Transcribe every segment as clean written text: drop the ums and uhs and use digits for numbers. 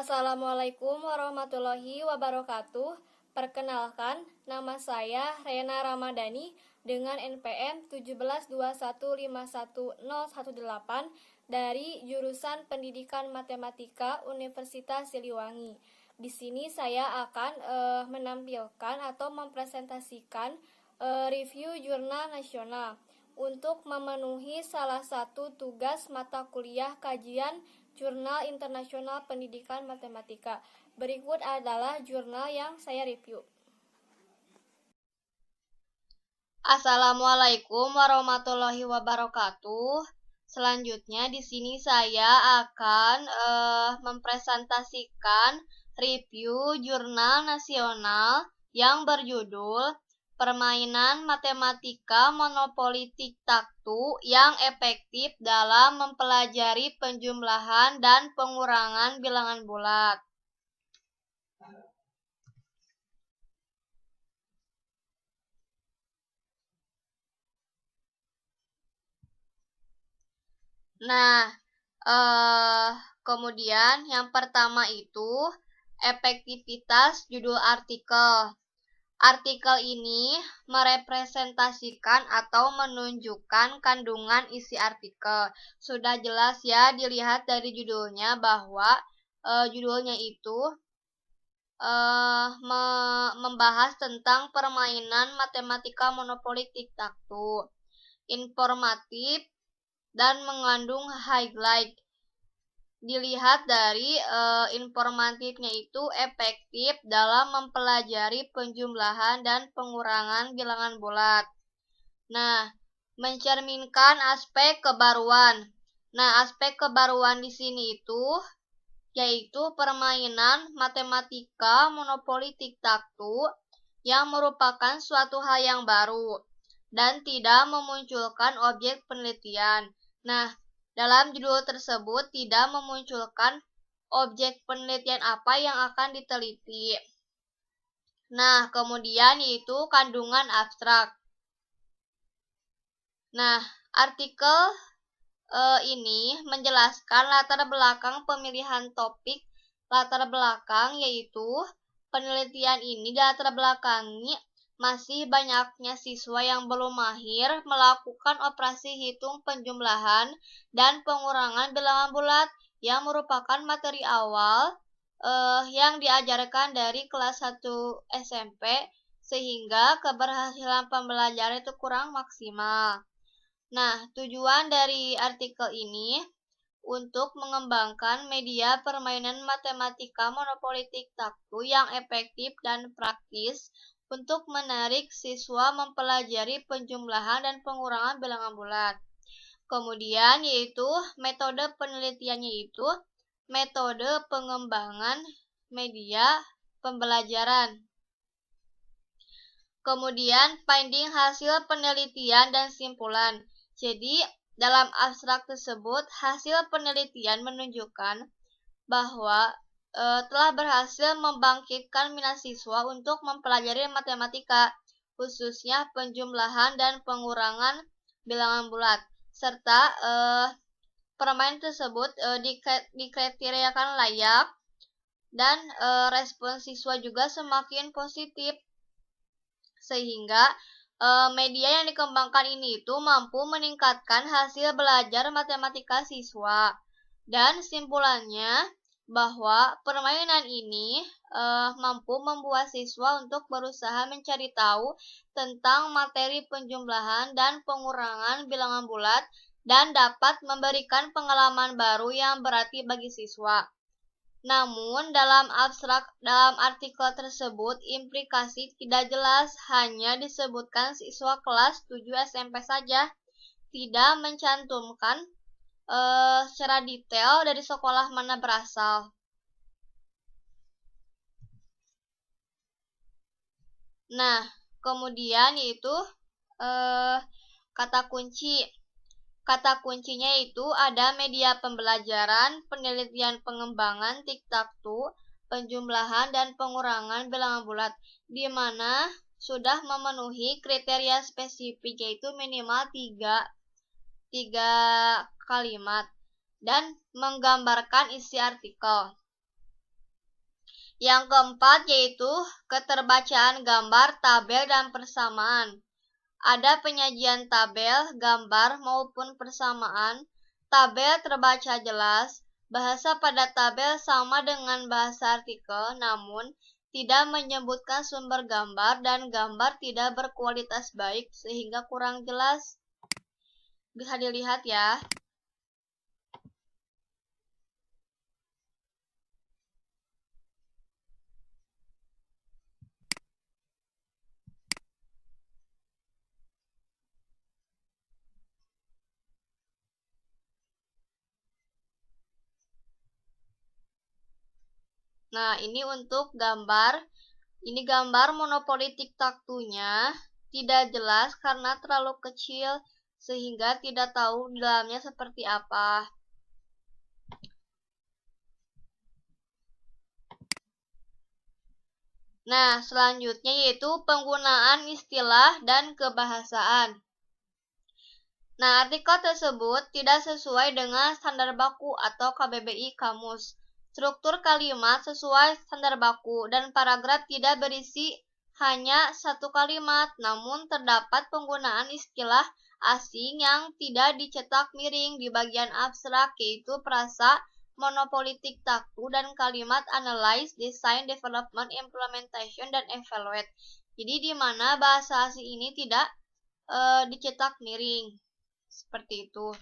Assalamualaikum warahmatullahi wabarakatuh. Perkenalkan, nama saya Rena Ramadhani dengan NPM 172151018 dari jurusan Pendidikan Matematika Universitas Siliwangi. Di sini saya akan menampilkan atau mempresentasikan review jurnal nasional untuk memenuhi salah satu tugas mata kuliah kajian Jurnal Internasional Pendidikan Matematika. Berikut adalah jurnal yang saya review. Assalamualaikum warahmatullahi wabarakatuh. Selanjutnya di sini saya akan mempresentasikan review jurnal nasional yang berjudul Permainan Matematika Monopoli Tic-Tac-Toe yang efektif dalam mempelajari penjumlahan dan pengurangan bilangan bulat. Nah, kemudian yang pertama itu efektivitas judul artikel. Artikel ini merepresentasikan atau menunjukkan kandungan isi artikel. Sudah jelas ya dilihat dari judulnya bahwa judulnya itu membahas tentang permainan matematika monopoli tic-tac-toe. Informatif dan mengandung highlight. Dilihat dari informatifnya itu efektif dalam mempelajari penjumlahan dan pengurangan bilangan bulat. Nah, mencerminkan aspek kebaruan. Nah, aspek kebaruan di sini itu yaitu permainan matematika monopoli tic-tac-toe yang merupakan suatu hal yang baru dan tidak memunculkan objek penelitian. Nah, dalam judul tersebut tidak memunculkan objek penelitian apa yang akan diteliti. Nah, kemudian yaitu kandungan abstrak. Nah, artikel ini menjelaskan latar belakang pemilihan topik latar belakang, yaitu penelitian ini latar belakangi masih banyaknya siswa yang belum mahir melakukan operasi hitung penjumlahan dan pengurangan bilangan bulat yang merupakan materi awal yang diajarkan dari kelas 1 SMP, sehingga keberhasilan pembelajaran itu kurang maksimal. Nah, tujuan dari artikel ini untuk mengembangkan media permainan matematika monopoli tic-tac-toe yang efektif dan praktis untuk menarik siswa mempelajari penjumlahan dan pengurangan bilangan bulat. Kemudian yaitu metode penelitiannya itu metode pengembangan media pembelajaran. Kemudian finding hasil penelitian dan simpulan. Jadi dalam abstrak tersebut hasil penelitian menunjukkan bahwa telah berhasil membangkitkan minat siswa untuk mempelajari matematika, khususnya penjumlahan dan pengurangan bilangan bulat, serta permainan tersebut dikriteriakan layak dan respon siswa juga semakin positif, sehingga media yang dikembangkan ini itu mampu meningkatkan hasil belajar matematika siswa. Dan simpulannya bahwa permainan ini mampu membuat siswa untuk berusaha mencari tahu tentang materi penjumlahan dan pengurangan bilangan bulat dan dapat memberikan pengalaman baru yang berarti bagi siswa. Namun dalam artikel tersebut implikasi tidak jelas, hanya disebutkan siswa kelas 7 SMP saja, tidak mencantumkan secara detail dari sekolah mana berasal. Nah, kemudian yaitu kata kunci. Kata kuncinya itu ada media pembelajaran, penelitian pengembangan tic-tac-toe, penjumlahan dan pengurangan bilangan bulat, di mana sudah memenuhi kriteria spesifik, yaitu minimal 3 kalimat dan menggambarkan isi artikel. Yang keempat yaitu keterbacaan gambar, tabel, dan persamaan. Ada penyajian tabel, gambar, maupun persamaan. Tabel terbaca jelas, bahasa pada tabel sama dengan bahasa artikel, namun tidak menyebutkan sumber gambar dan gambar tidak berkualitas baik sehingga kurang jelas. Bisa dilihat ya. Nah, ini untuk gambar. Ini gambar monopoli tic-tac-toe-nya. Tidak jelas karena terlalu kecil sehingga tidak tahu di dalamnya seperti apa. Nah, selanjutnya yaitu penggunaan istilah dan kebahasaan. Nah, artikel tersebut tidak sesuai dengan standar baku atau KBBI Kamus. Struktur kalimat sesuai standar baku dan paragraf tidak berisi hanya satu kalimat, namun terdapat penggunaan istilah asing yang tidak dicetak miring di bagian abstrak, yaitu frasa, monopoli tic-tac-toe, dan kalimat analyze, design, development, implementation, dan evaluate. Jadi di mana bahasa asing ini tidak dicetak miring. Seperti itu.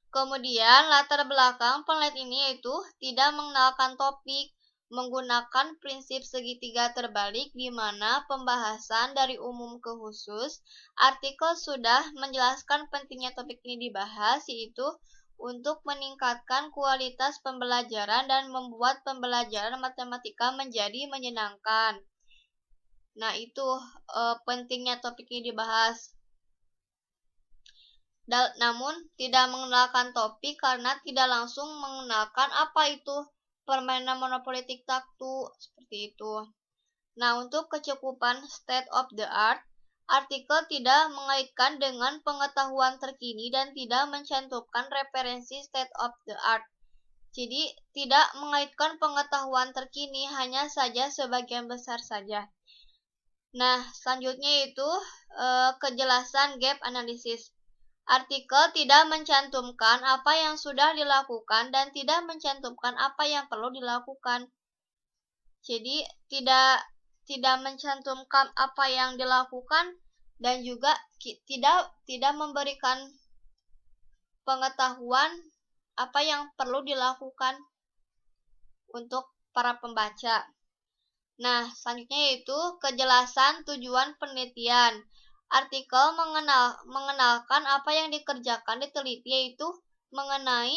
Kemudian latar belakang penelitian ini yaitu tidak mengenalkan topik, menggunakan prinsip segitiga terbalik di mana pembahasan dari umum ke khusus. Artikel sudah menjelaskan pentingnya topik ini dibahas, yaitu untuk meningkatkan kualitas pembelajaran dan membuat pembelajaran matematika menjadi menyenangkan. Nah, itu pentingnya topik ini dibahas. Namun tidak mengenalkan topik karena tidak langsung mengenalkan apa itu permainan monopoli tic-tac-toe, seperti itu. Nah, untuk kecukupan state of the art, artikel tidak mengaitkan dengan pengetahuan terkini dan tidak mencantumkan referensi state of the art. Jadi, tidak mengaitkan pengetahuan terkini, hanya saja sebagian besar saja. Nah, selanjutnya itu kejelasan gap analysis. Artikel tidak mencantumkan apa yang sudah dilakukan dan tidak mencantumkan apa yang perlu dilakukan. Jadi tidak mencantumkan apa yang dilakukan dan juga tidak memberikan pengetahuan apa yang perlu dilakukan untuk para pembaca. Nah, selanjutnya yaitu kejelasan tujuan penelitian. Artikel mengenalkan apa yang dikerjakan diteliti, yaitu mengenai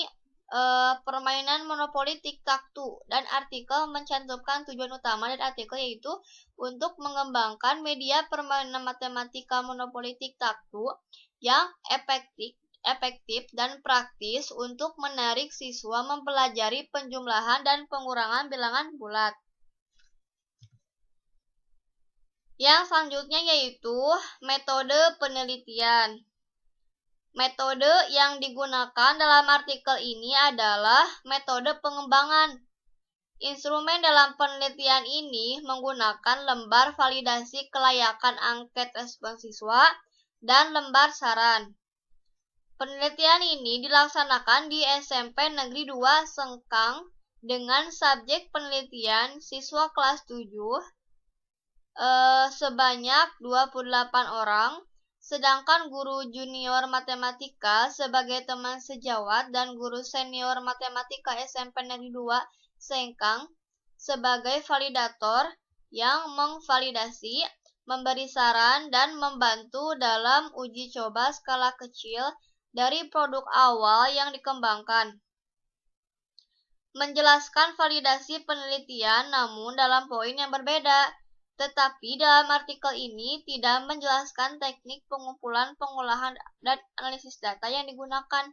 permainan monopoli tic-tac-toe, dan artikel mencantumkan tujuan utama dari artikel yaitu untuk mengembangkan media permainan matematika monopoli tic-tac-toe yang efektif dan praktis untuk menarik siswa mempelajari penjumlahan dan pengurangan bilangan bulat. Yang selanjutnya yaitu metode penelitian. Metode yang digunakan dalam artikel ini adalah metode pengembangan. Instrumen dalam penelitian ini menggunakan lembar validasi kelayakan angket respons siswa dan lembar saran. Penelitian ini dilaksanakan di SMP Negeri 2 Sengkang dengan subjek penelitian siswa kelas 7 sebanyak 28 orang, sedangkan guru junior matematika sebagai teman sejawat dan guru senior matematika SMP Negeri 2 Sengkang sebagai validator yang mengvalidasi, memberi saran, dan membantu dalam uji coba skala kecil dari produk awal yang dikembangkan. Menjelaskan validasi penelitian namun dalam poin yang berbeda. Tetapi dalam artikel ini tidak menjelaskan teknik pengumpulan, pengolahan, dan analisis data yang digunakan.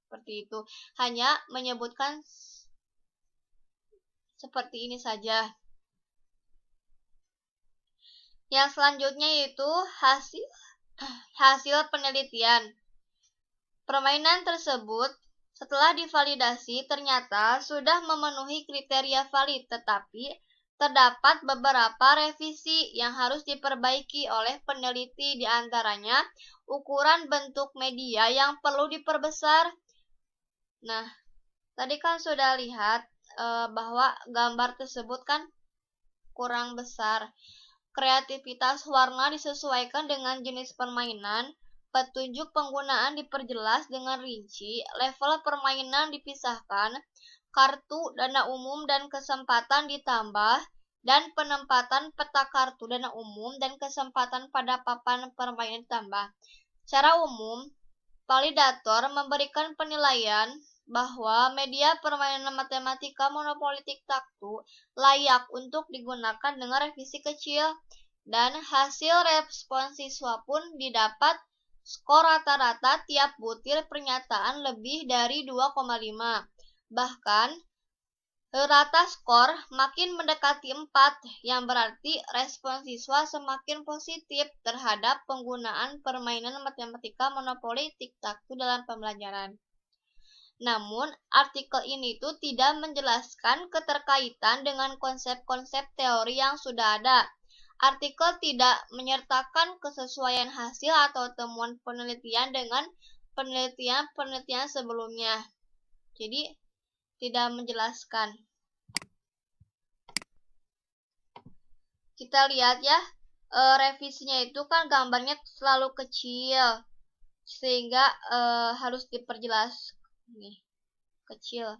Seperti itu. Hanya menyebutkan seperti ini saja. Yang selanjutnya yaitu hasil penelitian. Permainan tersebut Setelah divalidasi, ternyata sudah memenuhi kriteria valid, tetapi terdapat beberapa revisi yang harus diperbaiki oleh peneliti, di antaranya ukuran bentuk media yang perlu diperbesar. Nah, tadi kan sudah lihat bahwa gambar tersebut kan kurang besar. Kreativitas warna disesuaikan dengan jenis permainan, petunjuk penggunaan diperjelas dengan rinci, level permainan dipisahkan, kartu dana umum dan kesempatan ditambah, dan penempatan peta kartu dana umum dan kesempatan pada papan permainan ditambah. Secara umum, validator memberikan penilaian bahwa media permainan matematika monopoli tic-tac-toe layak untuk digunakan dengan revisi kecil, dan hasil respon siswa pun didapat skor rata-rata tiap butir pernyataan lebih dari 2,5. Bahkan, rata skor makin mendekati 4, yang berarti respon siswa semakin positif terhadap penggunaan permainan matematika monopoli tic-tac-toe dalam pembelajaran. Namun, artikel ini tuh tidak menjelaskan keterkaitan dengan konsep-konsep teori yang sudah ada. Artikel tidak menyertakan kesesuaian hasil atau temuan penelitian dengan penelitian-penelitian sebelumnya. Jadi, tidak menjelaskan. Kita lihat ya, revisinya itu kan gambarnya selalu kecil, sehingga harus diperjelas. Nih, kecil.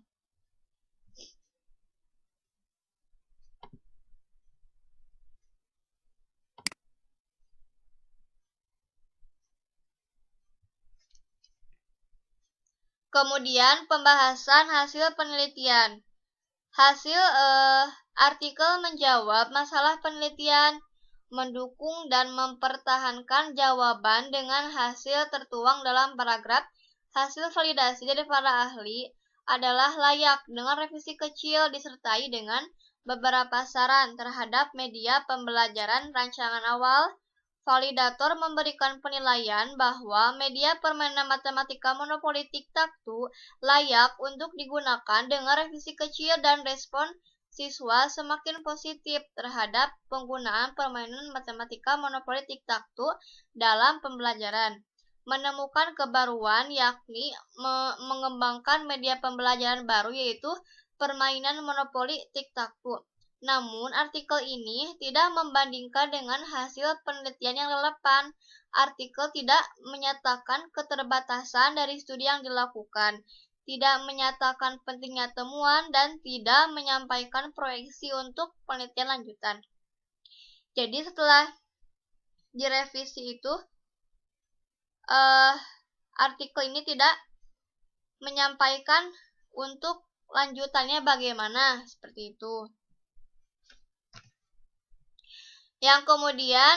Kemudian pembahasan hasil penelitian. Hasil artikel menjawab masalah penelitian, mendukung dan mempertahankan jawaban dengan hasil tertuang dalam paragraf. Hasil validasi dari para ahli adalah layak dengan revisi kecil disertai dengan beberapa saran terhadap media pembelajaran rancangan awal. Validator memberikan penilaian bahwa media permainan matematika monopoli tic-tac-toe layak untuk digunakan dengan revisi kecil, dan respon siswa semakin positif terhadap penggunaan permainan matematika monopoli tic-tac-toe dalam pembelajaran. Menemukan kebaruan, yakni mengembangkan media pembelajaran baru, yaitu permainan monopoli tic-tac-toe. Namun, artikel ini tidak membandingkan dengan hasil penelitian yang relevan. Artikel tidak menyatakan keterbatasan dari studi yang dilakukan, tidak menyatakan pentingnya temuan, dan tidak menyampaikan proyeksi untuk penelitian lanjutan. Jadi setelah direvisi itu, artikel ini tidak menyampaikan untuk lanjutannya bagaimana, seperti itu. Yang kemudian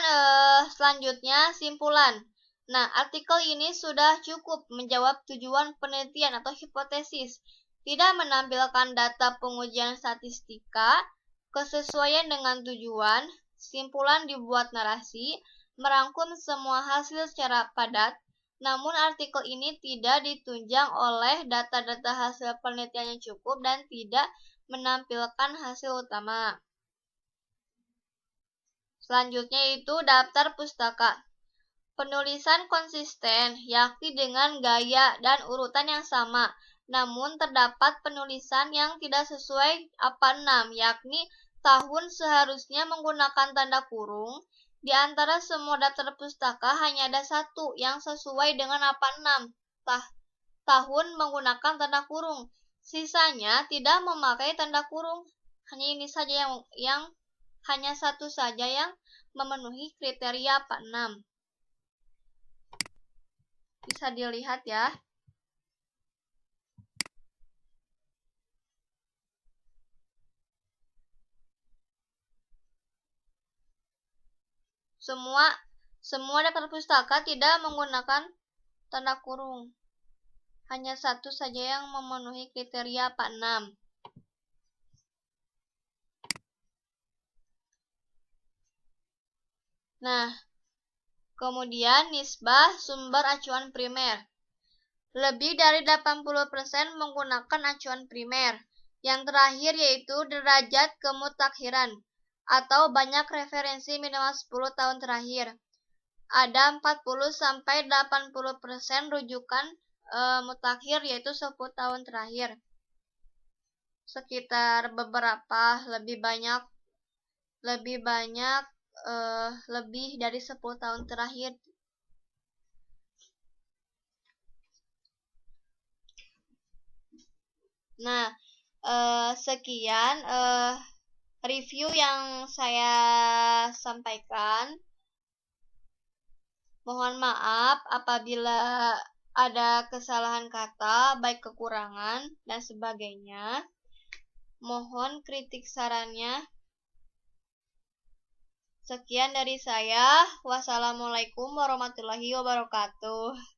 selanjutnya simpulan. Nah, artikel ini sudah cukup menjawab tujuan penelitian atau hipotesis, tidak menampilkan data pengujian statistika, kesesuaian dengan tujuan, simpulan dibuat narasi, merangkum semua hasil secara padat. Namun artikel ini tidak ditunjang oleh data-data hasil penelitian yang cukup dan tidak menampilkan hasil utama. Selanjutnya itu daftar pustaka. Penulisan konsisten, yakni dengan gaya dan urutan yang sama. Namun terdapat penulisan yang tidak sesuai APA 6, yakni tahun seharusnya menggunakan tanda kurung. Di antara semua daftar pustaka hanya ada satu yang sesuai dengan APA 6, tahun menggunakan tanda kurung. Sisanya tidak memakai tanda kurung. Hanya ini saja yang hanya satu saja yang memenuhi kriteria APA 6. Bisa dilihat ya. Semua daftar pustaka tidak menggunakan tanda kurung. Hanya satu saja yang memenuhi kriteria APA 6. Nah, kemudian nisbah sumber acuan primer. Lebih dari 80% menggunakan acuan primer. Yang terakhir yaitu derajat kemutakhiran, atau banyak referensi minimal 10 tahun terakhir. Ada 40-80% rujukan mutakhir yaitu 10 tahun terakhir. Sekitar beberapa lebih dari 10 tahun terakhir. Nah, sekian review yang saya sampaikan. Mohon maaf apabila ada kesalahan kata, baik kekurangan dan sebagainya. Mohon kritik sarannya. Sekian dari saya. Wassalamualaikum warahmatullahi wabarakatuh.